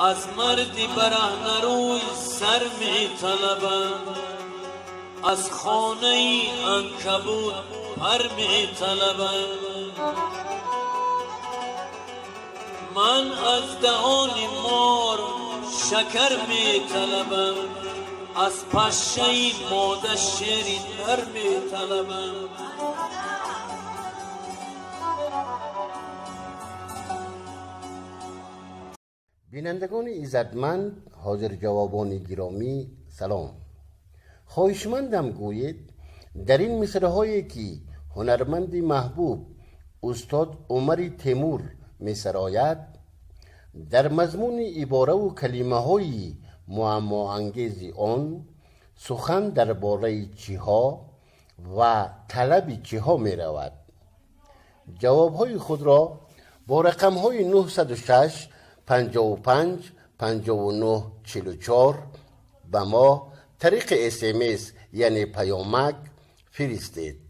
از مردی برهنه روی سر می طلبم، از خانه عنکبوت پر می طلبم. من از دهان مار شکر می طلبم، از پشه ماده شیری تر می طلبم. بینندگان ایزدمند، حاضر جوابان گرامی سلام. خواهشمندم گویید در این مصرع‌هایی که هنرمند محبوب استاد عمر تیمور می‌سراید، در مضمون عباره و کلمه های معما انگیز آن سخن درباره چیها و طلب چیها می رود. جواب های خود را با رقم های 906 55 59 44 به ما طریق SMS یعنی پیامک فرستید.